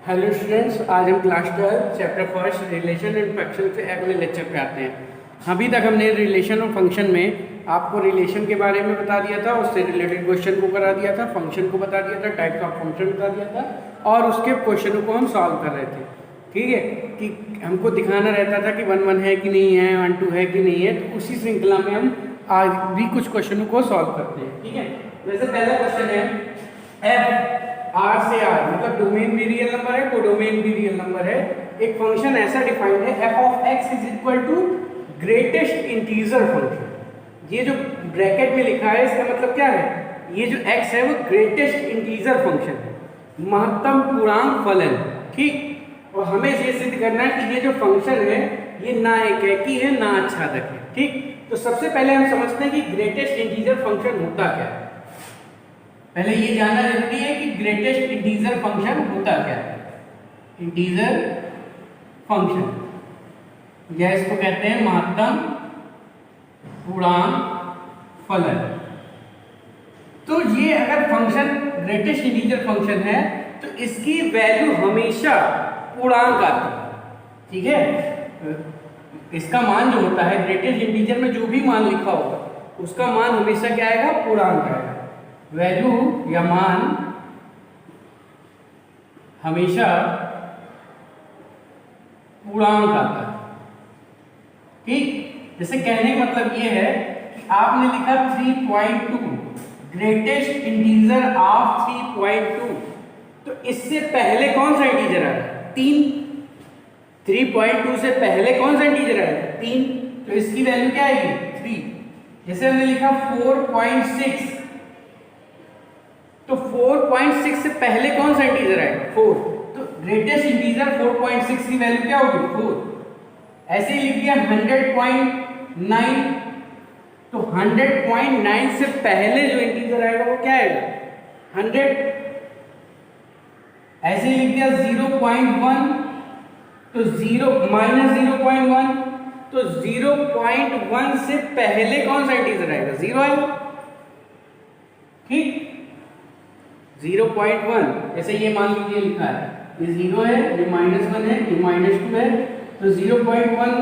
Hello students, आज हम class 12 chapter first relation and function से अगले लेक्चर पे आते हैं। अभी तक हमने रिलेशन और फंक्शन में आपको रिलेशन के बारे में बता दिया था, उससे रिलेटेड क्वेश्चन को करा दिया था, फंक्शन को बता दिया था, टाइप्स ऑफ फंक्शन बता दिया था और उसके क्वेश्चनों को हम सॉल्व कर रहे थे। ठीक है कि हमको दिखाना रहता था कि 1 1 है कि नहीं है, 1 2 है कि नहीं है। तो उसी श्रृंखला में हम आज भी कुछ क्वेश्चनों को सॉल्व करते हैं। ठीक है, वैसे पहला क्वेश्चन है एफ आर से आर, मतलब डोमेन भी रियल नंबर है, कोडोमेन भी रियल नंबर है। एक फंक्शन ऐसा डिफाइंड है f of x is equal to greatest integer function. ये जो ब्रैकेट में लिखा है इसका मतलब क्या है, ये जो एक्स है वो ग्रेटेस्ट इंटीजर फंक्शन है, महत्तम पूर्णांक फलन। ठीक, और हमें ये सिद्ध करना है कि ये जो फंक्शन है ये ना एकैकी है ना आच्छादक है। ठीक, तो सबसे पहले हम समझते हैं कि ग्रेटेस्ट इंटीजर फंक्शन होता क्या है। पहले ये जानना जरूरी है कि ग्रेटेस्ट इंटीजर फंक्शन होता क्या है। इंटीजर फंक्शन या इसको कहते हैं महत्तम पूर्णांक फलन। तो ये अगर फंक्शन ग्रेटेस्ट इंटीजर फंक्शन है तो इसकी वैल्यू हमेशा पूर्णांक आती है। ठीक है, इसका मान जो होता है ग्रेटेस्ट इंटीजर में जो भी मान लिखा होगा उसका मान हमेशा क्या आएगा, पूर्णांक आएगा। वैल्यू या मान हमेशा पूर्णांक आता है। ठीक, जैसे कहने का मतलब ये है कि आपने लिखा 3.2 ग्रेटेस्ट इंटीजर ऑफ 3.2, तो इससे पहले कौन सा इंटीजर आया, 3। 3.2 से पहले कौन सा इंटीजर आया, 3, तो इसकी वैल्यू क्या आएगी, 3। जैसे हमने लिखा 4.6, तो 4.6 से पहले कौन सा इंटीजर है, 4, तो ग्रेटेस्ट इंटीजर 4.6 की वैल्यू क्या होगी, 4। ऐसे ही लिख दिया 100.9, तो 100.9 से पहले जो इंटीजर आएगा वो क्या आएगा, 100। ऐसे ही लिख दिया 0.1, तो 0-0.1, तो 0.1 से पहले कौन सा इंटीजर आएगा, 0 आएगा। ठीक, 0.1, जैसे ये मान लीजिए लिखा है ये 0 है, ये -1 है, ये -2 है, तो 0.1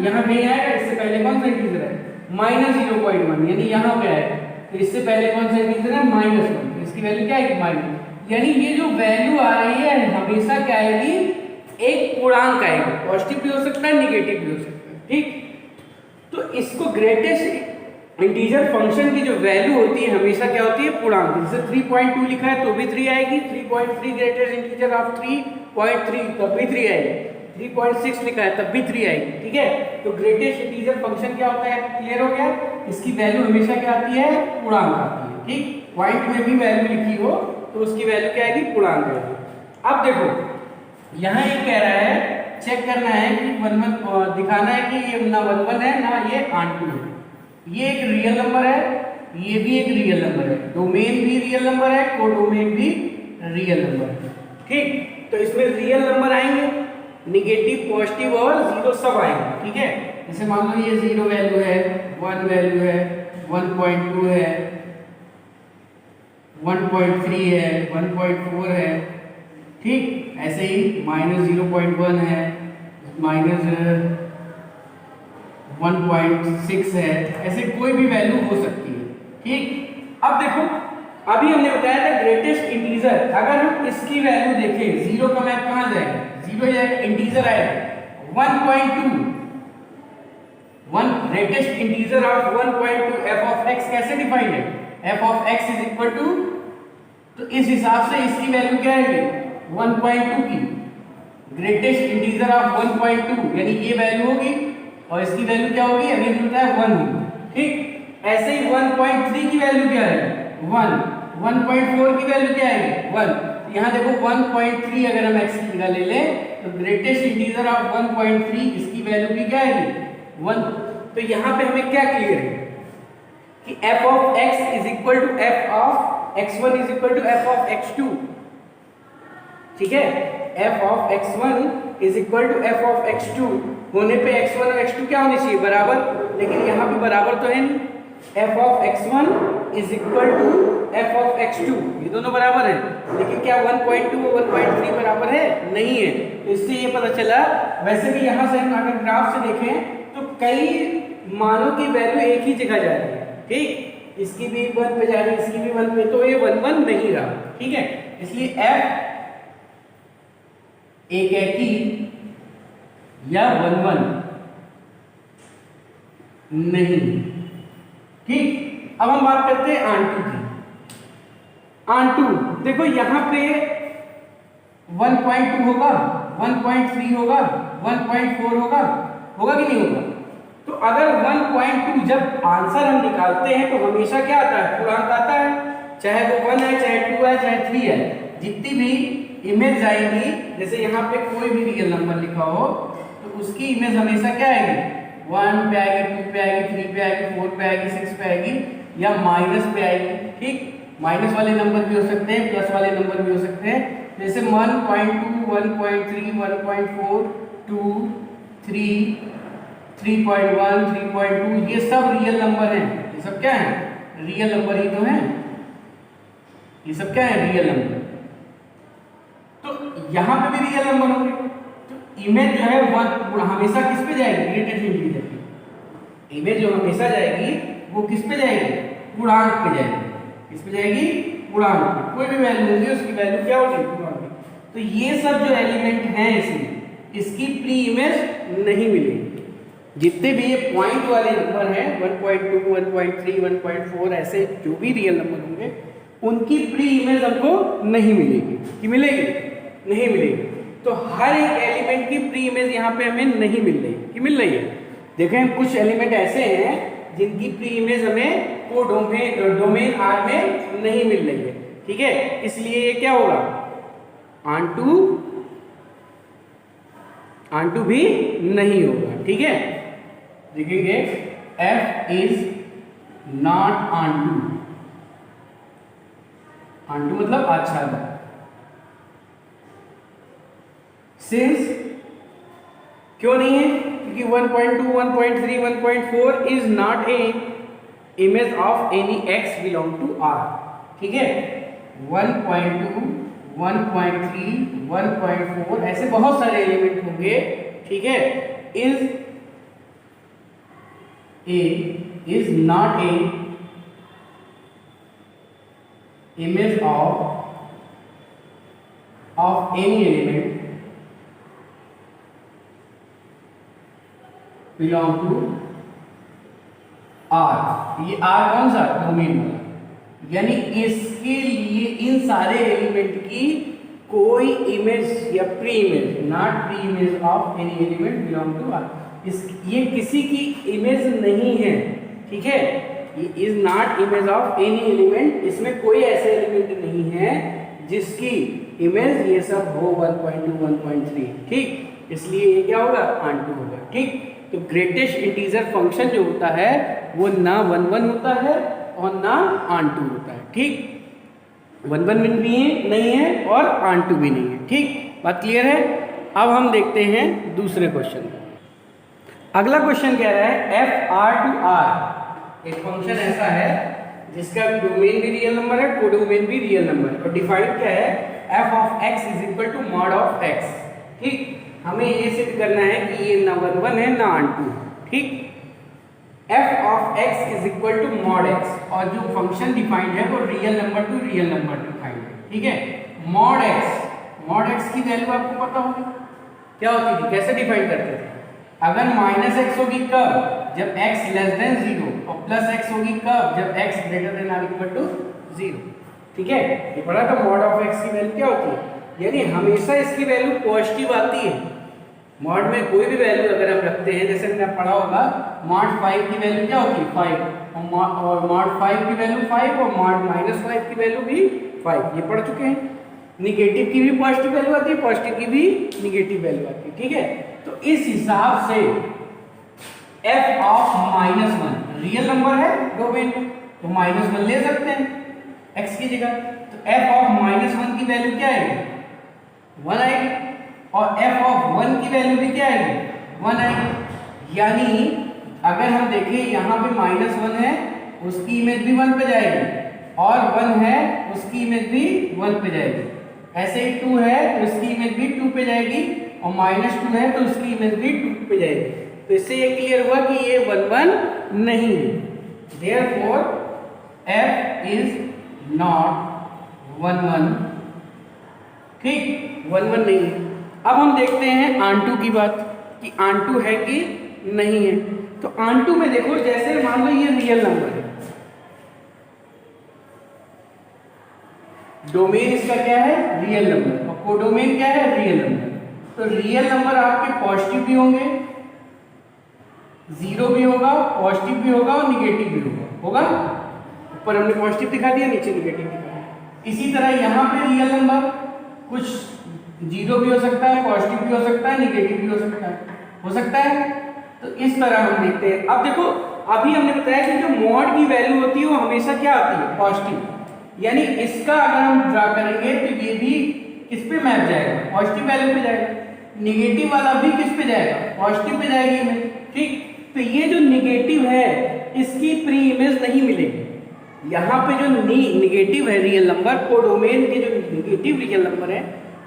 यहाँ नहीं आएगा। इससे पहले कौन सा इंटीजर है, -0.1, यानी यहाँ पे आएगा। तो इससे पहले कौन सा इंटीजर है, -1, तो इसकी वैल्यू क्या आएगी, माइनस। यानी ये जो वैल्यू आ रही है हमेशा क्या आएगी, एक पूर्णांक आएगी। पॉजिटिव भी हो सकता है, निगेटिव भी हो सकता है। ठीक, तो इसको ग्रेटेस्ट इंटीजर फंक्शन की जो वैल्यू होती है हमेशा क्या होती है, पूर्णांक। जैसे 3.2 लिखा है तो भी 3 आएगी, 3.3 ग्रेटेस्ट इंटीजर ऑफ 3.3 तब भी 3 आएगी, 3.6 लिखा है तब भी 3 आएगी। ठीक है, तो ग्रेटेस्ट इंटीजर फंक्शन क्या होता है, क्लियर हो गया। इसकी वैल्यू हमेशा क्या आती है, पूर्णांक आती है। ठीक, पॉइंट में भी वैल्यू लिखी हो तो उसकी वैल्यू क्या आएगी, पूर्णांक आएगी। अब देखो यहाँ ये कह रहा है, चेक करना है कि 1 1 दिखाना है कि ये ना 1 1 है ना ये 8 2 है। ये एक रियल नंबर है, ये भी एक रियल नंबर है, डोमेन भी रियल नंबर है, कोडोमेन भी रियल नंबर है। ठीक, तो इसमें रियल नंबर आएंगे, निगेटिव, पॉजिटिव और 0 सब आएंगे। ठीक है, जैसे मान लो ये 0 वैल्यू है, 1 वैल्यू है, 1.2 है, 1.3 है, 1.4 है। ठीक, ऐसे ही -0.1 है, -1.6 है, ऐसे कोई भी वैल्यू हो सकती है। ठीक, अब देखो अभी हमने बताया था ग्रेटेस्ट इंटीजर, अगर हम इसकी वैल्यू देखें 0 का मैप कहां जाएगा, 0 जाएगा, इंटीजर आएगा 1.2, 1 greatest integer of 1.2 f of x कैसे डिफाइंड है, f of x is equal to, तो इस हिसाब से इसकी वैल्यू क्या आएगी, 1.2 की ग्रेटेस्ट इंटीजर ऑफ 1.2 यानी ये वैल्यू होगी और इसकी वैल्यू क्या होगी, अभी मिलता है 1 होगी। ठीक, ऐसे ही 1.3 की वैल्यू क्या है, 1, 1.4 की वैल्यू क्या है, 1। यहाँ देखो 1.3 अगर हम x की जगह ले लें तो ग्रेटेस्ट इंटीजर ऑफ 1.3 इसकी वैल्यू भी क्या आएगी, 1। तो यहाँ पे हमें क्या क्लियर है कि f of x is equal to f of x1 is equal to f of x2। ठीक है, f of x1 is equal to f of x2 होने पे x1 और x2 क्या होनी चाहिए, बराबर, लेकिन यहाँ पे बराबर तो है नहीं। f of x1 is equal to f of x2, ये दोनों बराबर है, लेकिन क्या 1.2 और 1.3 बराबर है? नहीं है। तो इससे ये पता चला, वैसे भी यहाँ से हम अगर ग्राफ से देखें तो कई मानों की वैल्यू एक ही जगह जा रही है, ठीक, इसकी भी 1 पे जा रही है, इसकी भी 1 पे, तो ये 1 1 नहीं रहा, ठीक है। इसलिए f एक एकी या 1 1 नहीं, ठीक। अब हम बात करते हैं आंटू की। आंटू देखो यहाँ पे 1.2 होगा, 1.3 होगा, 1.4 होगा, होगा कि नहीं होगा? तो अगर 1.2 जब आंसर हम निकालते हैं तो हमेशा क्या आता है? पूर्णांक आता है, चाहे वो 1 है, चाहे 2 है, चाहे 3 है। जितनी भी इमेज आएगी, जैसे यहाँ पे कोई भी रियल नंबर लिखा हो तो उसकी इमेज हमेशा क्या आएगी? 1 पे आएगी, 2 पे आएगी, 3 पे आएगी, 4 पे आएगी, 6 पे आएगी, या माइनस पे आएगी, ठीक। माइनस वाले नंबर भी हो सकते हैं, प्लस वाले नंबर भी हो सकते हैं। जैसे 1.2, 1.3, 1.4, 2, 3, 3.1, 3.2, ये सब रियल नंबर हैं। ये सब क्या है? रियल नंबर ही तो हैं। ये सब क्या है? Real number. तो यहाँ पे भी रियल नंबर होंगे, तो इमेज जो है वो हमेशा किस पे जाएगी? ग्रेटेस्ट इंटीजर पे। इमेज जो हमेशा जाएगी वो किस पे जाएगी? पूर्णांक पे जाएगी। किस पे जाएगी? पूर्णांक पे। कोई भी वैल्यू होगी उसकी वैल्यू क्या होगी? पूर्णांक। तो ये सब जो एलिमेंट हैं इसमें, इसकी प्री इमेज नहीं मिलेगी। जितने भी ये पॉइंट वाले नंबर हैं 1.2, 1.3, 1.4, ऐसे जो भी रियल नंबर होंगे उनकी प्री इमेज हमको नहीं मिलेगी। कि मिलेगी? नहीं मिलेगी। तो हर एक एलिमेंट की प्री इमेज यहाँ पे हमें नहीं मिल रही। कि मिल रही है? देखें कुछ एलिमेंट ऐसे हैं जिनकी प्री इमेज हमें वो डोमेन R में नहीं मिल रही है, ठीक है। इसलिए ये क्या होगा? आंटू भी नहीं होगा, ठीक है। देखेंगे F is not onto. Onto मतलब आच्छादक। सिंस क्यों नहीं है? क्योंकि 1.2, 1.3, 1.4 is not a image of any x belong to R, ठीक है। 1.2, 1.3, 1.4 ऐसे बहुत सारे एलिमेंट होंगे, ठीक है। Is not a image of any element belong to R। ये R कौन सा? डोमेन वाला। यानी इसके लिए इन सारे एलिमेंट की कोई इमेज या preimage, not preimage of any element belong to R, ये किसी की इमेज नहीं है, ठीक है। ये is not image of any element, इसमें कोई ऐसे एलिमेंट नहीं है जिसकी इमेज ये सब हो 1.2, 1.3, ठीक। इसलिए ये क्या होगा? आंटू होगा, ठीक। तो ग्रेटेस्ट इंटीजर फंक्शन जो होता है वो ना 1 1 होता है और ना आंटू होता है, ठीक। 1 1 भी नहीं है और आंटू भी नहीं है, ठीक। बात क्लियर है? अब हम देखते हैं दूसरे क्वेश्चन को। अगला क्वेश्चन कह रहा है एफ आर टू आर एक फंक्शन ऐसा है जिसका डोमेन भी रियल नंबर है, कोडोमेन भी रियल नंबर है, और डिफाइन क्या है? F of x is equal to mod of x, ठीक। हमें ये सिद्ध करना है कि ये ना 1 1 है ना आंटू, ठीक। F of x is equal to mod x, और जो फंक्शन डिफाइंड है वो real number to real number defined है, ठीक है। मॉड एक्स की वैल्यू आपको पता होगी क्या होती थी, कैसे डिफाइन करते थे? अगर माइनस एक्स होगी कब? जब x लेस देन 0, और प्लस एक्स होगी कब? जब x greater than or equal to 0, ठीक है। ये पढ़ा था मॉड ऑफ x की वैल्यू क्या होती है, यानी हमेशा इसकी वैल्यू पॉजिटिव आती है। मॉड में कोई भी वैल्यू अगर हम रखते हैं, जैसे हमने पढ़ा होगा मॉड 5 की वैल्यू क्या होती है? 5, और मॉड 5 की वैल्यू 5, और मॉड माइनस 5 की वैल्यू भी 5, ये पढ़ चुके हैं। निगेटिव की भी पॉजिटिव वैल्यू आती है, पॉजिटिव की भी निगेटिव वैल्यू आती है, ठीक है। तो इस हिसाब से f ऑफ -1 रियल नंबर है डोमेन में, तो -1 ले सकते हैं x की जगह। तो f ऑफ -1 की वैल्यू क्या आएगी? 1 आएगी, और f ऑफ 1 की वैल्यू भी क्या आएगी? 1 आएगी। यानी अगर हम देखें यहाँ पे -1 है उसकी इमेज भी 1 पे जाएगी, और 1 है उसकी इमेज भी 1 पे जाएगी। ऐसे ही 2 है तो इसकी इमेज भी 2 पे जाएगी, और -2 है तो उसकी इमेज भी 2 पे जाएगी। तो इससे ये क्लियर हुआ कि ये 1 1 नहीं है। Therefore f is not 1 1। ठीक, 1 1 नहीं है। अब हम देखते हैं आंटू की बात कि आंटू है कि नहीं है। तो आंटू में देखो, जैसे मान लो ये रियल नंबर है, डोमेन इसका क्या है, रियल नंबर, और कोडोमेन क्या है, रियल नंबर। तो रियल नंबर आपके पॉजिटिव भी होंगे, 0 भी होगा, पॉजिटिव भी होगा और निगेटिव भी होगा। ऊपर हमने पॉजिटिव दिखा दिया, नीचे निगेटिव दिखा दिया। इसी तरह यहाँ पे रियल नंबर कुछ 0 भी हो सकता है, पॉजिटिव भी हो सकता है, निगेटिव भी हो सकता है। तो इस तरह हम देखते हैं। अब देखो, अभी हमने बताया कि जो मॉड की वैल्यू होती है वो हमेशा क्या आती है, पॉजिटिव। यानी इसका अगर हम ड्रा करेंगे तो ये भी किस पे मैप जाएगा, पॉजिटिव वैल्यू पे जाएगा। निगेटिव वाला भी किस पे जाएगा, पॉजिटिव पे जाएगी इमेज। ठीक, तो ये जो निगेटिव है इसकी प्री इमेज नहीं मिलेगी। यहाँ पे जो निगेटिव है रियल नंबर, कोडोमेन के जो निगेटिव रियल नंबर है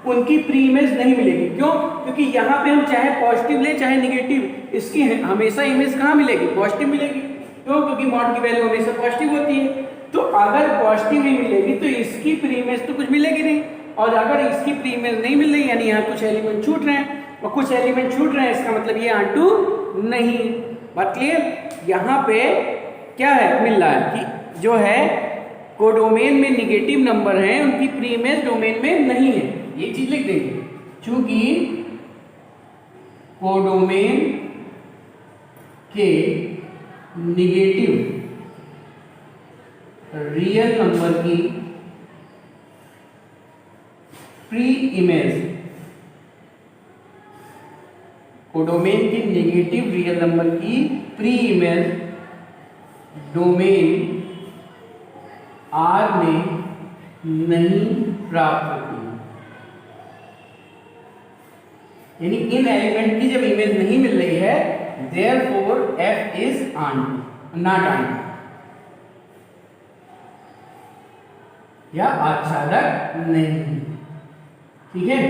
उनकी प्री इमेज नहीं मिलेगी। क्यों? क्योंकि यहाँ पे हम चाहे पॉजिटिव ले चाहे निगेटिव, इसकी हमेशा इमेज कहाँ मिलेगी, पॉजिटिव मिलेगी। क्यों? क्योंकि मॉड की वैल्यू हमेशा पॉजिटिव होती है। तो अगर पॉजिटिव ही मिलेगी तो इसकी प्री इमेज तो कुछ मिलेगी नहीं, और अगर इसकी प्री इमेज नहीं मिल रही यानी यहाँ कुछ एलिमेंट छूट रहे हैं, और कुछ एलिमेंट छूट रहे हैं, इसका मतलब ये आंटू नहीं। बात क्लियर? यहाँ पे क्या है, मिल रहा है कि जो है कोडोमेन में निगेटिव नंबर हैं उनकी प्री इमेज डोमेन में नहीं है। ये चीज लिख देंगे, चूंकि कोडोमेन के निगेटिव रियल नंबर की प्री इमेज, कोडोमेन की नेगेटिव रियल नंबर की प्री इमेज डोमेन R में नहीं प्राप्त होती। यानी इन एलिमेंट की जब इमेज नहीं मिल रही है, therefore f is not onto या आच्छादक नहीं। ठीक है,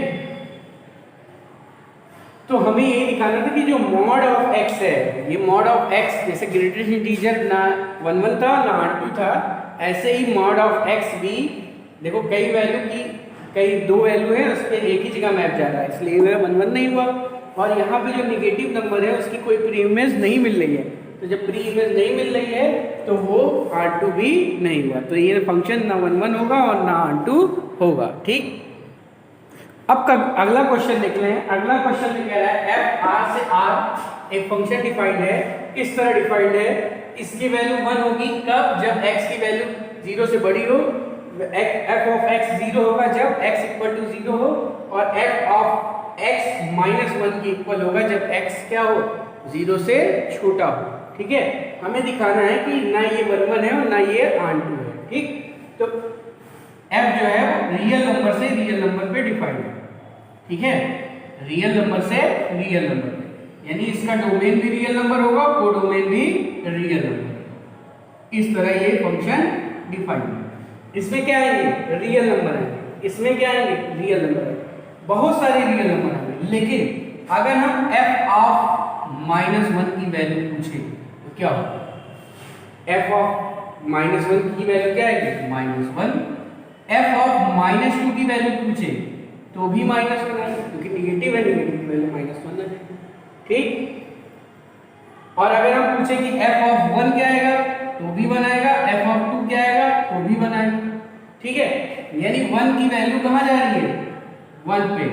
तो हमें ये दिखाना था कि जो मॉड ऑफ x है, ये मॉड ऑफ x जैसे ग्रेटेस्ट इंटीजर ना 1 1 था ना 2 था, ऐसे ही मॉड ऑफ x भी देखो कई वैल्यू की कई 2 वैल्यू है, उस पर एक ही जगह मैप जा रहा है, इसलिए वह 1 1 नहीं हुआ। और यहाँ पे जो निगेटिव नंबर है उसकी कोई प्री इमेज नहीं मिल रही है, तो जब प्री इमेज नहीं मिल रही है तो वो R2 भी नहीं हुआ। तो ये फंक्शन ना 1 1 होगा और ना R2 होगा। ठीक, अब अगला क्वेश्चन देख लें। अगला क्वेश्चन में कह रहा है f R से R एक फंक्शन डिफाइंड है। किस तरह डिफाइंड है, इसकी वैल्यू 1 होगी कब, जब x की वैल्यू 0 से बड़ी हो। f ऑफ x 0 होगा जब x इक्वल टू 0 हो, और f ऑफ x माइनस 1 के इक्वल होगा जब x क्या हो, 0 से छोटा हो। ठीक है, हमें दिखाना है कि ना ये 1 1 है और ना ये R2 है। ठीक, तो f जो है वो रियल नंबर से रियल नंबर पे डिफाइंड है। ठीक है, रियल नंबर से रियल नंबर पे, यानी इसका डोमेन भी रियल नंबर होगा, कोडोमेन भी रियल नंबर। इस तरह ये फंक्शन डिफाइंड है। इसमें क्या आएंगे, रियल नंबर आएंगे, इसमें क्या आएंगे, रियल नंबर आएंगे, बहुत सारे रियल नंबर आएंगे। लेकिन अगर हम f ऑफ -1 की वैल्यू पूछे तो क्या होगा, f ऑफ -1 की वैल्यू क्या आएगी, -1। f ऑफ -2 की वैल्यू पूछे तो भी -1 आएगा, क्योंकि निगेटिव है, निगेटिव की वैल्यू -1 आ जाएगी। ठीक, और अगर हम पूछे कि f ऑफ 1 क्या आएगा तो भी 1 आएगा, f ऑफ 2 क्या आएगा तो भी 1 आएगा। ठीक है, यानी 1 की वैल्यू कहाँ जा रही है, 1 पे,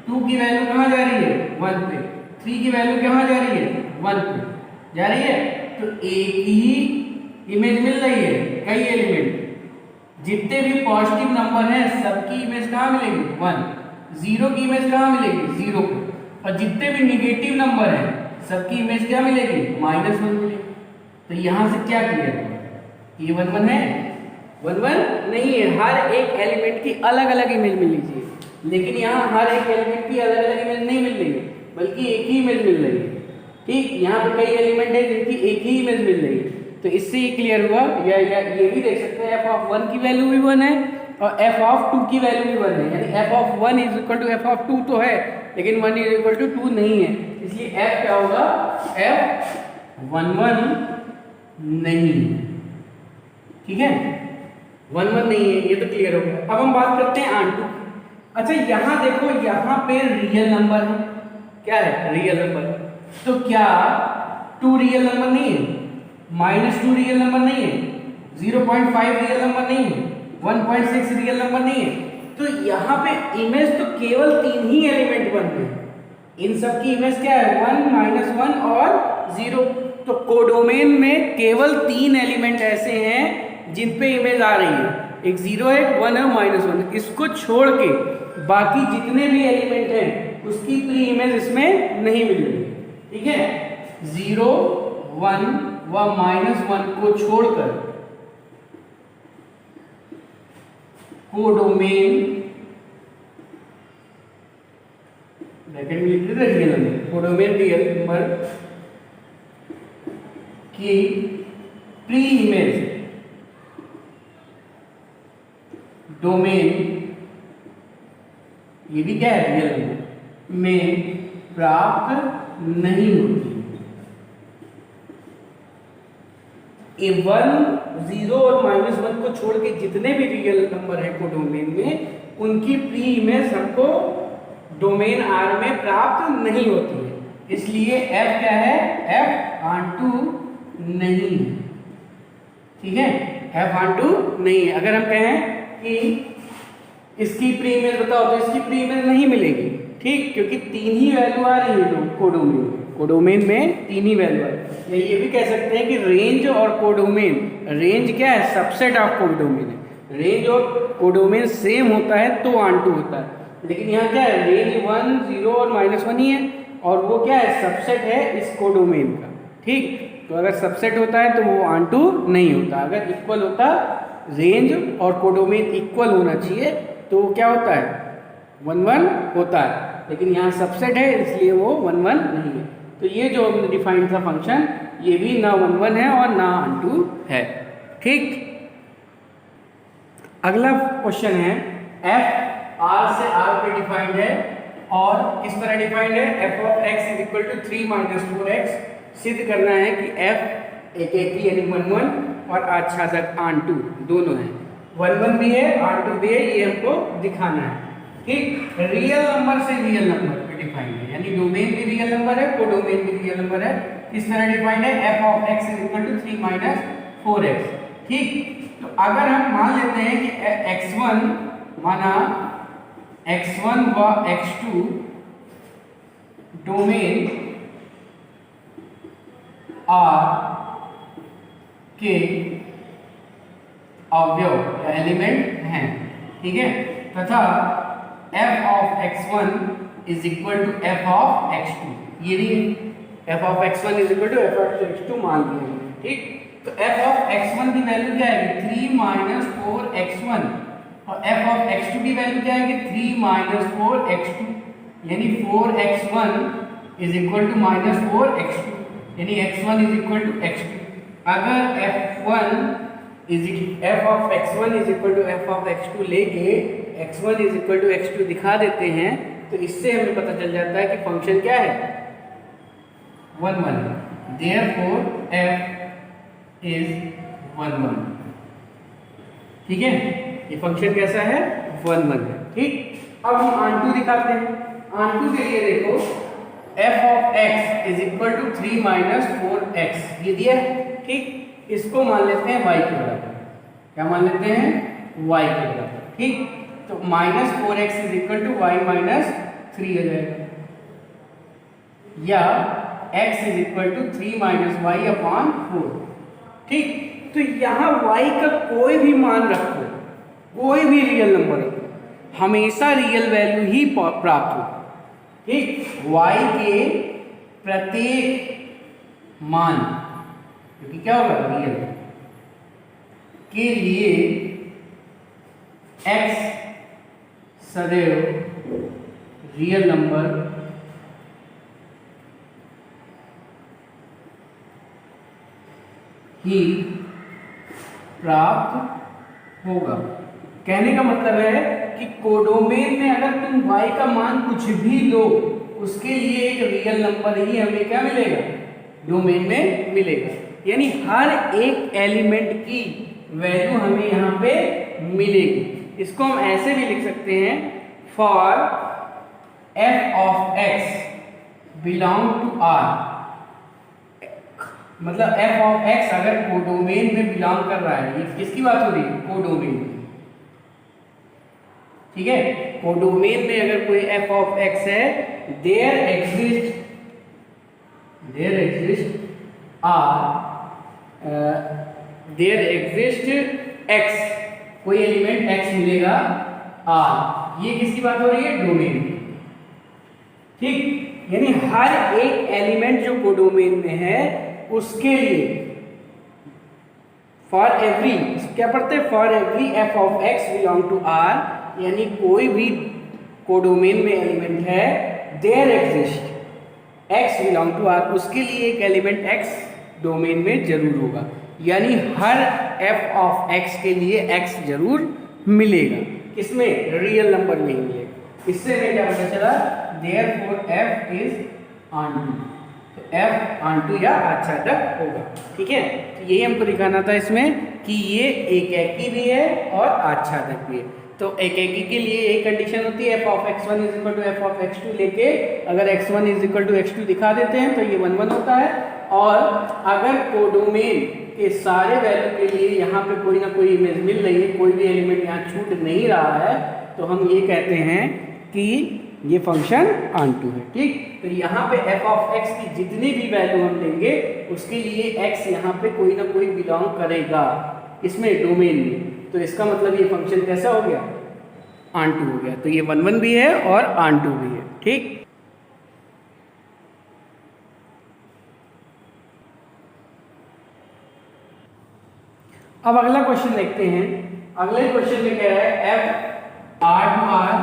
2 की वैल्यू कहाँ जा रही है, 1 पे, 3 की वैल्यू कहाँ जा रही है, 1 पे जा रही है। तो एक ही इमेज मिल रही है, कई एलिमेंट, जितने भी पॉजिटिव नंबर हैं सबकी इमेज कहाँ मिलेगी, 1। 0 की इमेज कहाँ मिलेगी, 0 पे, और जितने भी निगेटिव नंबर हैं सबकी इमेज क्या मिलेगी, -1 मिलेगी। तो यहाँ से क्या क्लियर हुआ, ये 1 1 है, 1 1 नहीं है, हर एक एलिमेंट की अलग अलग इमेज मिल लीजिए। लेकिन यहाँ हर एक एलिमेंट की अलग अलग इमेज नहीं मिल रही है, बल्कि एक ही इमेज मिल रही है। ठीक, यहाँ पे कई एलिमेंट है जिनकी एक ही इमेज मिल रही है, तो इससे ये क्लियर हुआ, या ये भी देख सकते हैं f(1) की वैल्यू भी 1 है और f(2) की वैल्यू भी 1 है, यानी f(1) is equal to f(2) तो है, लेकिन 1 इज इक्वल टू 2 नहीं है, इसलिए f क्या होगा, f(11) नहीं, ठीक है, 11 नहीं है, ये तो क्लियर हो गया। अब हम बात करते हैं आंटू। अच्छा यहाँ देखो, यहाँ पे रियल नंबर है, क्या है, रियल नंबर, तो क्या 2 रियल नंबर नहीं है, -2 रियल नंबर नहीं है, 0.5 रियल नंबर नहीं है, 1.6 रियल नंबर नहीं है, तो यहाँ पे इमेज तो केवल 3 ही एलिमेंट बनते हैं, इन सब की इमेज क्या है, 1, -1 और 0, तो कोडोमेन में केवल 3 एलिमेंट ऐसे हैं जिन पे इमेज आ रही है, एक 0 है, 1 है, -1, इसको छोड़ के बाकी जितने भी एलिमेंट हैं उसकी प्री इमेज इसमें नहीं मिल रही, ठीक है, 0, 1 व -1 को छोड़कर कोडोमेन, ब्रैकेट में लिख देते हैं real number, codomain real number की प्री इमेज डोमेन, ये भी क्या है, रियल नंबर में प्राप्त नहीं होती। 1, 0 और -1 को छोड़ के जितने भी रियल नंबर है कोडोमेन में, उनकी प्री इमेज हमको डोमेन R में प्राप्त नहीं होती है, इसलिए f क्या है, f ऑनटू नहीं है, ठीक है, f ऑनटू नहीं है। अगर हम कहें कि इसकी प्री इमेज बताओ तो इसकी प्री इमेज नहीं मिलेगी, ठीक, क्योंकि 3 ही वैल्यू आ रही है कोडोमेन में 3 ही वैल्यू आ रही है। ये भी कह सकते हैं कि रेंज और कोडोमेन, रेंज क्या है, सबसेट ऑफ कोडोमेन है, रेंज और कोडोमेन सेम होता है तो ऑनटू होता है, लेकिन यहाँ क्या है, रेंज 1, 0 और -1 ही है, और वो क्या है, सबसेट है इस कोडोमेन का, ठीक, तो अगर सबसेट होता है तो वो ऑनटू नहीं होता, अगर इक्वल होता, रेंज और कोडोमेन इक्वल होना चाहिए तो क्या होता है, 1, 1 होता है, लेकिन यहाँ सबसेट है इसलिए वो 1, 1 नहीं है। तो ये जो हमने डिफाइन था फंक्शन, ये भी ना 1, 1 है और ना ऑनटू है, ठीक। अगला क्वेश्चन है, f R से R पे डिफाइंड है और किस तरह डिफाइंड है, f(x) = 3 - 4x, सिद्ध करना है कि f एक ही यानी 1, 1 और आच्छादक ऑनटू दोनों है, 1, 1 भी है, ऑनटू भी है, ये हमको दिखाना है, ठीक। रियल नंबर से रियल नंबर पे डिफाइंड है, यानी डोमेन भी रियल नंबर है, कोडोमेन भी रियल नंबर है, किस तरह डिफाइंड है, f(x) = 3 - 4x, ठीक। तो अगर हम मान लेते हैं कि x1 माना x1 व x2 डोमेन R के अवयव या एलिमेंट हैं, ठीक है, तथा f(x1) = f(x2), ये भी f(x1) = f(x2) मान लिया, ठीक। तो f(x1) की वैल्यू क्या आएगी, 3 - 4x1, और f(x2) की वैल्यू क्या आएगी, 3 - 4x2, यानी 4x1 = -4x2, यानी x1 = x2। अगर f(x1) = f(x2) लेके x1 = x2 दिखा देते हैं, तो इससे हमें पता चल जाता है कि फंक्शन क्या है, 1, 1, therefore f is 1, 1, ठीक है, ये फंक्शन कैसा है, 1, 1 है, ठीक। अब हम ऑनटू दिखाते हैं, ऑनटू के लिए देखो, f(x) = 3 - 4x, ये दिया है, ठीक, इसको मान लेते हैं y के बराबर, क्या मान लेते हैं, y के बराबर, ठीक। तो -4x = y - 3 हो जाएगा, या x = 3 - y/4, ठीक। तो यहाँ y का कोई भी मान रखो, कोई भी रियल नंबर रखो, हमेशा रियल वैल्यू ही प्राप्त हो, ठीक। y के प्रत्येक मान, क्योंकि क्या होगा, रियल के लिए x सदैव रियल नंबर ही ही प्राप्त होगा। कहने का मतलब है कि कोडोमेन में अगर तुम y का मान कुछ भी लो, उसके लिए एक रियल नंबर ही हमें क्या मिलेगा, डोमेन में मिलेगा। यानी हर एक एलिमेंट की वैल्यू हमें यहाँ पे मिलेगी। इसको हम ऐसे भी लिख सकते हैं, for f of x belong to R, मतलब f of x अगर कोडोमेन में बिलोंग कर रहा है, ये किसकी बात हो रही है, कोडोमेन में, ठीक है। कोडोमेन में अगर कोई f of x है, देयर एग्जिस्ट x, कोई एलिमेंट x मिलेगा R, ये किसकी बात हो रही है, डोमेन की, ठीक। यानी हर एक एलिमेंट जो कोडोमेन में है उसके लिए फॉर एवरी, क्या पढ़ते हैं, for every f of x belong to R, यानी कोई भी कोडोमेन में एलिमेंट है, there exist x belong to R, उसके लिए एक एलिमेंट x डोमेन में जरूर होगा। यानी हर f of x के लिए x जरूर मिलेगा, किसमें, रियल नंबर में ही मिलेगा। इससे हमें क्या पता चला, देयरफॉर f इज onto, तो f onto या आच्छादक होगा, ठीक है। तो यही हमको दिखाना था इसमें कि ये एकेकी भी है और आच्छादक भी है। तो एकेकी के लिए एक कंडीशन होती है, f of x1 is equal to f of x2 लेके अगर x1 is equal to x2 दिखा देते हैं तो ये 1 1 होता है। और अगर कोडोमेन के सारे वैल्यू के लिए यहाँ पे कोई ना कोई इमेज मिल रही है, कोई भी एलिमेंट यहाँ छूट नहीं रहा है, तो हम ये कहते हैं कि ये फंक्शन ऑनटू है, ठीक। तो यहाँ पे f of x की जितनी भी वैल्यू हम लेंगे उसके लिए x यहाँ पे कोई ना कोई बिलोंग करेगा, इसमें डोमेन में। तो इसका मतलब ये फंक्शन कैसा हो गया, ऑनटू हो गया। तो ये 1 1 भी है और ऑनटू भी है, ठीक। अब अगला क्वेश्चन देखते हैं। अगले क्वेश्चन में कह रहा है f r टू r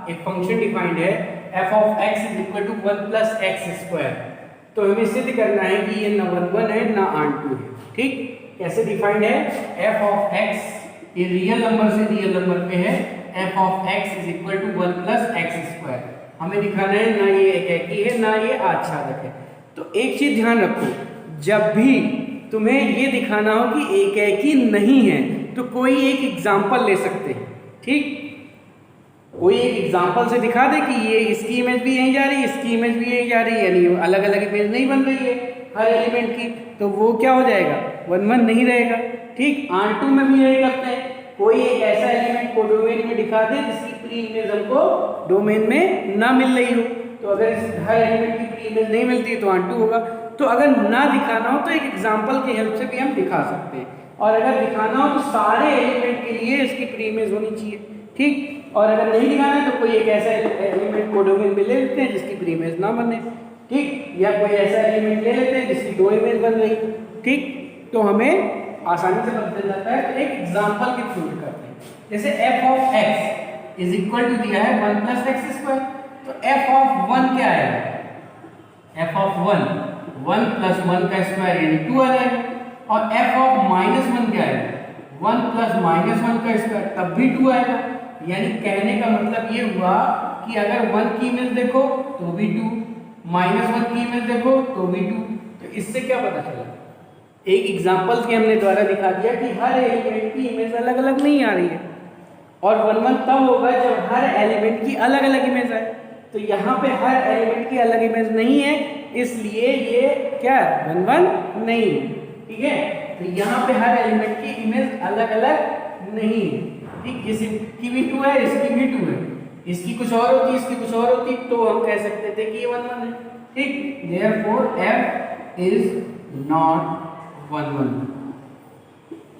एक फंक्शन डिफाइंड है, f of x is equal to 1 plus x square. तो हमें सिद्ध करना है कि ये ना 1 1 है ना ऑनटू है, ठीक। कैसे डिफाइंड है, f of x ये रियल नंबर से रियल नंबर पे है, f of x is equal to 1 plus x square. हमें दिखाना है ना ये एकेकी है ना ये आच्छादक है। तो एक चीज ध्यान रखो, जब भी तुम्हें ये दिखाना हो कि एकेकी नहीं है तो कोई एक एग्जाम्पल ले सकते हैं, ठीक। कोई एक एग्जाम्पल से दिखा दे कि ये इसकी इमेज भी यहीं जा रही है, इसकी इमेज भी यहीं जा रही है, यानी अलग अलग इमेज नहीं बन रही है हर एलिमेंट की, तो वो क्या हो जाएगा, 1 1 नहीं रहेगा, ठीक। ऑनटू में भी यही करते हैं, कोई एक ऐसा एलिमेंट को डोमेन में दिखा दे जिसकी प्री इमेज हमको डोमेन में ना मिल रही हो, तो अगर हर एलिमेंट की प्री इमेज नहीं मिलती है तो ऑनटू होगा। तो अगर ना दिखाना हो तो एक एग्जाम्पल की हेल्प से भी हम दिखा सकते हैं, और अगर दिखाना हो तो सारे एलिमेंट के लिए इसकी प्री इमेज होनी चाहिए, ठीक। और अगर नहीं दिखाना है तो कोई एक ऐसा एलिमेंट को डोमेन में ले लेते हैं जिसकी प्री इमेज ना बने, ठीक। या कोई ऐसा एलिमेंट ले लेते हैं जिसकी 2 इमेज बन रही, ठीक। तो हमें आसानी से पता चल जाता है। तो एक एग्जाम्पल के थ्रू करते हैं, जैसे f of x is equal to दिया है 1 प्लस एक्स स्क्वायर, तो f of 1 क्या है, f of 1 प्लस 1 का स्क्वायर यानी 2 आ जाएगा, और f of -1 क्या है, 1 प्लस -1 का स्क्वायर तब भी 2 आएगा। यानी कहने का मतलब ये हुआ कि अगर 1 की इमेज देखो तो भी 2, -1 की इमेज देखो तो भी 2। तो इससे क्या पता चला, एक एग्जाम्पल के हमने द्वारा दिखा दिया कि हर एलिमेंट की इमेज अलग अलग नहीं आ रही है, और 1 1 तब होगा जब हर एलिमेंट की अलग अलग इमेज आए। तो यहाँ पे हर एलिमेंट की अलग इमेज नहीं है, इसलिए ये क्या 1 1 नहीं है, ठीक है। तो यहाँ पे हर एलिमेंट की इमेज अलग अलग नहीं है, ठीक। इसकी भी 2 है, इसकी भी 2 है, इसकी कुछ और होती, इसकी कुछ और होती, तो हम कह सकते थे कि ये 1 1 है, ठीक। देयरफॉर f इज नॉट 1 1,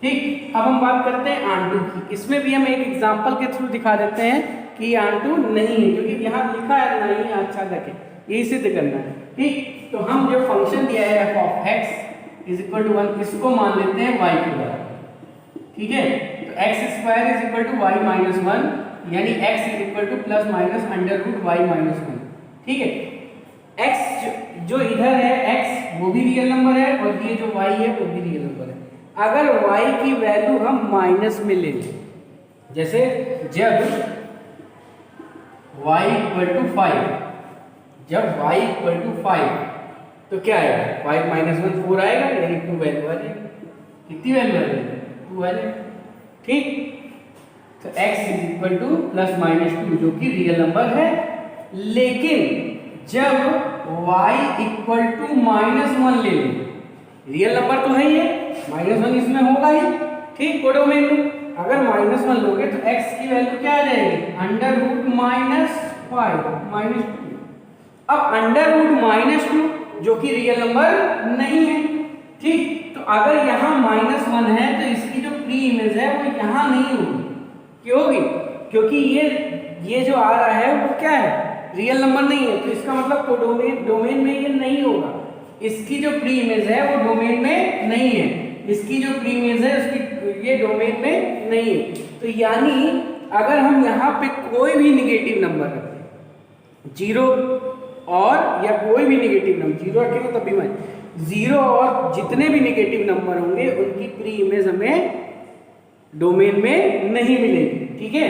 ठीक। अब हम बात करते हैं ऑनटू की। इसमें भी हम एक एग्जांपल के थ्रू दिखा देते हैं कि ऑनटू नहीं है, क्योंकि यहाँ लिखा है नहीं आच्छादक है, यही सिद्ध करना है, ठीक। तो हम जो फंक्शन दिया है f of x is equal to 1, इसको मान लेते हैं y के बराबर, ठीक है। तो x square is equal to y minus 1, यानी x is equal to plus minus under root y minus 1, ठीक है। x जो इधर है x वो भी रियल नंबर है, और ये जो y है वो भी रियल नंबर है। अगर y की वैल्यू हम माइनस में ले लें, जैसे जब y इक्वल टू 5, जब y इक्वल टू 5 तो क्या आएगा, 5 माइनस 1 4 आएगा, यानी 2 वैल्यू आ जाएगी। कितनी वैल्यू आ जाएगी, 2 आ जाएगी। ठीक, तो x is equal to plus minus 2 जो कि रियल नंबर है। लेकिन जब y इक्वल टू माइनस 1 ले लें, रियल नंबर तो है ही है, माइनस 1 इसमें होगा ही। ठीक, कोडोमेन में अगर माइनस 1 लोगे तो x की वैल्यू क्या आ जाएगी, अंडर रूट माइनस 5 माइनस 2। अब अंडर रूट माइनस 2 जो कि रियल नंबर नहीं है। ठीक, तो अगर यहाँ माइनस 1 है तो इसकी जो प्री इमेज है वो यहाँ नहीं होगी। क्यों होगी, क्योंकि ये जो आ रहा है वो क्या है, रियल नंबर नहीं है, तो इसका मतलब डोमेन में ये नहीं होगा। इसकी जो प्री इमेज है वो डोमेन में नहीं है, इसकी जो प्री इमेज है उसकी ये डोमेन में नहीं है। तो यानी अगर हम यहाँ पे कोई भी निगेटिव नंबर रखते हैं, 0 और या कोई भी निगेटिव नंबर, 0 रखेंगे तब भी 0 और जितने भी निगेटिव नंबर होंगे उनकी प्री इमेज हमें डोमेन में नहीं मिलेगी। ठीक है,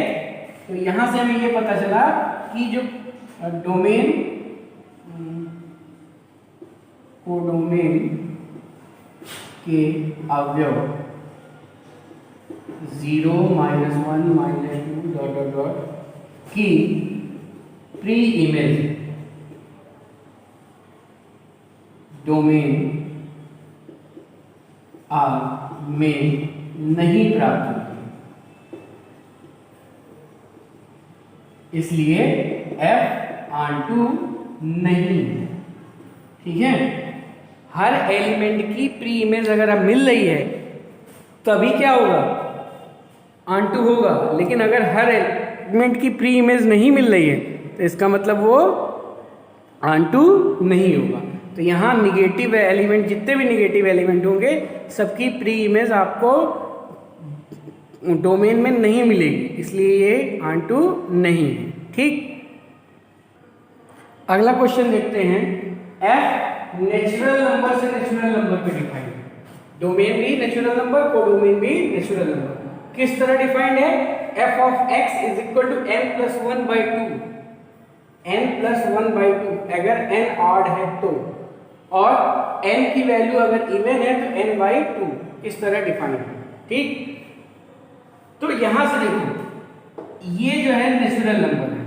तो यहां से हमें ये पता चला कि जो डोमेन कोडोमेन के अवयव 0 minus 1 minus 2 dot dot dot की प्री इमेज डोमेन आर में नहीं प्राप्त होती, इसलिए f onto नहीं है। ठीक है, हर एलिमेंट की प्री इमेज अगर अब मिल रही है तभी क्या होगा, onto होगा। लेकिन अगर हर एलिमेंट की प्री इमेज नहीं मिल रही है तो इसका मतलब वो onto नहीं होगा। तो यहाँ निगेटिव एलिमेंट, जितने भी निगेटिव एलिमेंट होंगे सबकी प्री इमेज आपको डोमेन में नहीं मिलेगी, इसलिए ये onto नहीं है। ठीक, अगला क्वेश्चन देखते हैं। f नेचुरल नंबर से नेचुरल नंबर पे डिफाइंड, डोमेन भी नेचुरल नंबर, कोडोमेन भी नेचुरल नंबर। किस तरह डिफाइंड है, f of x is equal to n plus 1/2, n plus 1/2 अगर n ऑड है तो, और n की वैल्यू अगर इवन है तो n/2, इस तरह डिफाइंड है। ठीक, तो यहां से देखो ये जो है नेचुरल नंबर है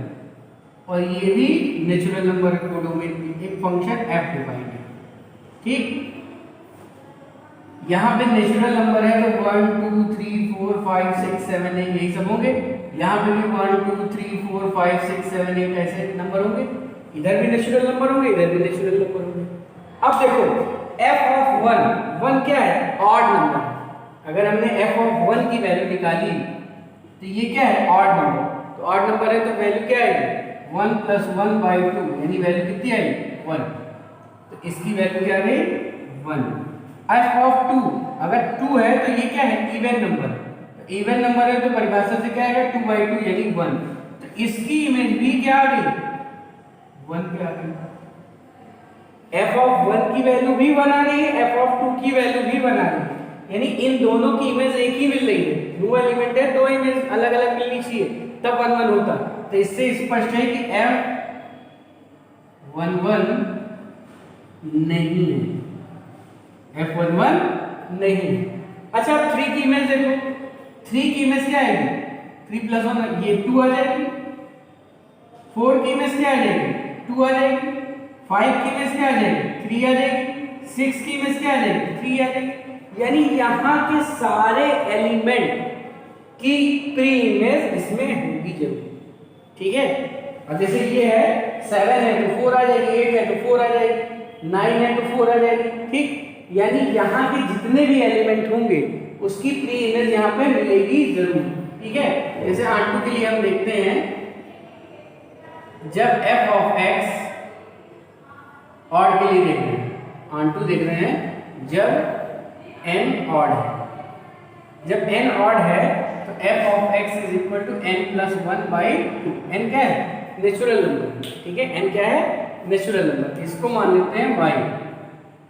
और ये भी नेचुरल नंबर है, कोडोमेन भी एक फंक्शन f डिफाइंड है। ठीक, यहाँ पे नेचुरल नंबर है तो 1 2 3 4 5 6 7 8 यही सब होंगे। यहाँ पे भी 1 2 3 4 5 6 7 8 ऐसे नंबर होंगे। इधर भी नेचुरल नंबर होंगे, इधर भी नेचुरल नंबर होंगे। अब देखो f ऑफ 1 क्या है, ऑड नंबर। अगर हमने f ऑफ 1 की वैल्यू निकाली तो ये क्या है, ऑड नंबर। तो ऑड नंबर है तो वैल्यू क्या आएगी, 1 प्लस 1/2 यानी वैल्यू कितनी आएगी, 1। तो इसकी वैल्यू क्या आ गई, 1। f ऑफ 2 अगर 2 है तो ये क्या है, इवन नंबर। तो इवन नंबर है तो परिभाषा से क्या आएगा, 2/2 यानी 1। तो इसकी इमेज भी क्या आ गई, 1 पे आ गई। f ऑफ 1 की वैल्यू भी 1 आ रही है, f ऑफ 2 की वैल्यू भी 1 आ रही है, यानी इन दोनों की इमेज एक ही मिल रही है। दो एलिमेंट है, दो इमेज अलग अलग मिलनी चाहिए तब 1 1 होता। तो इससे स्पष्ट है कि f 1 1 नहीं है, f 1 1 नहीं है। अच्छा, 3 की इमेज देखो, 3 की इमेज क्या आएगी, 3 प्लस 1 ये 2 आ जाएगी। 4 की इमेज क्या आ जाएगी, 2 आ जाएगी। 5 की इमेज क्या आ जाएगी, 3 आ जाएगी। 6 की इमेज क्या आ जाएगी, 3 आ जाएगी। यानी यहाँ के सारे एलिमेंट की प्री इमेज इसमें होगी जरूर। ठीक है, और जैसे ये है 7 है तो 4 आ जाएगी, 8 है तो 4 आ जाएगी, 9 है तो 4 आ जाएगी। ठीक, यानी यहाँ के जितने भी एलिमेंट होंगे उसकी प्री इमेज यहाँ पे मिलेगी जरूर। ठीक है, जैसे onto के लिए हम देखते हैं, जब f ऑफ x ऑड के लिए देख रहे हैं, onto देख रहे हैं जब n ऑड है। जब n ऑड है तो f of x is equal to n plus 1/2। n क्या है, नेचुरल नंबर। ठीक है, n क्या है, नेचुरल नंबर। इसको मान लेते हैं y,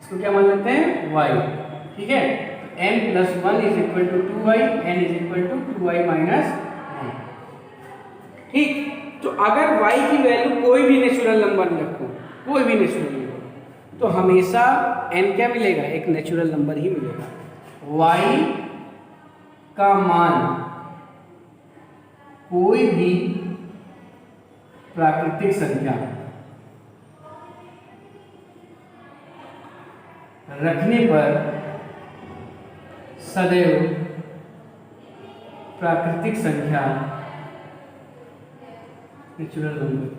इसको क्या मान लेते हैं y। ठीक है, तो m plus 1 is equal to 2y, n is equal to 2y minus 1। ठीक, तो अगर y की वैल्यू कोई भी नेचुरल नंबर रखो, कोई भी नेचुरल नंबर, तो हमेशा n क्या मिलेगा, एक नेचुरल नंबर ही मिलेगा। y का मान कोई भी प्राकृतिक संख्या रखने पर सदैव प्राकृतिक संख्या नेचुरल नंबर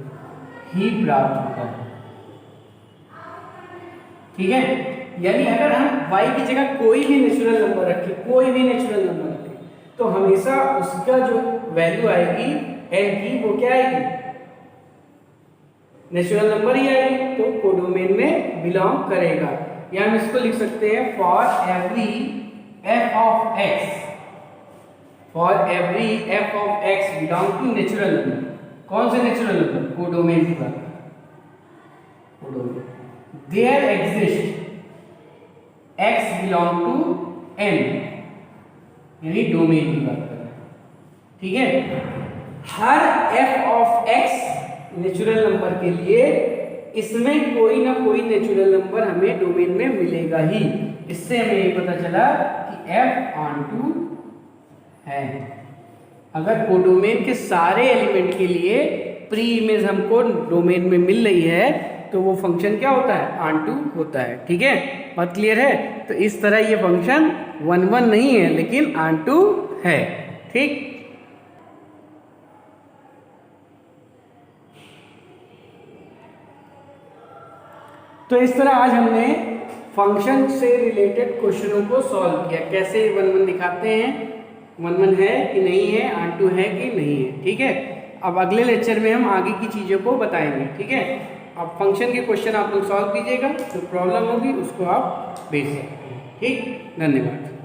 ही प्राप्त होता है। ठीक है, यानी अगर हम y की जगह कोई भी नेचुरल नंबर रखें, कोई भी नेचुरल नंबर रखें, तो हमेशा उसका जो वैल्यू आएगी n की, वो क्या आएगी, नेचुरल नंबर ही आएगी, तो कोडोमेन में बिलोंग करेगा। या हम इसको लिख सकते हैं for every f of x, for every f of x belong to natural number. कौन से नेचुरल नंबर, कोडोमेन की बात, codomain, there exist x belong to n, यानी डोमेन की बात कर रहे हैं। ठीक है, हर f of x natural number के लिए इसमें कोई ना कोई नेचुरल नंबर हमें डोमेन में मिलेगा ही। इससे हमें ये पता चला कि f ऑनटू है। अगर कोडोमेन के सारे एलिमेंट के लिए प्री इमेज हमको डोमेन में मिल रही है, तो वो फंक्शन क्या होता है, ऑनटू होता है। ठीक है, बात क्लियर है। तो इस तरह ये फंक्शन 1 1 नहीं है, लेकिन ऑनटू है। ठीक, तो इस तरह आज हमने फंक्शन से रिलेटेड क्वेश्चनों को सॉल्व किया। कैसे 1 1 दिखाते हैं, 1 1 है कि नहीं है, ऑनटू है कि नहीं है। ठीक है, अब अगले लेक्चर में हम आगे की चीज़ों को बताएंगे। ठीक है, अब फंक्शन के क्वेश्चन आप लोग सॉल्व कीजिएगा, जो प्रॉब्लम होगी उसको आप भेज सकते हैं। ठीक, धन्यवाद।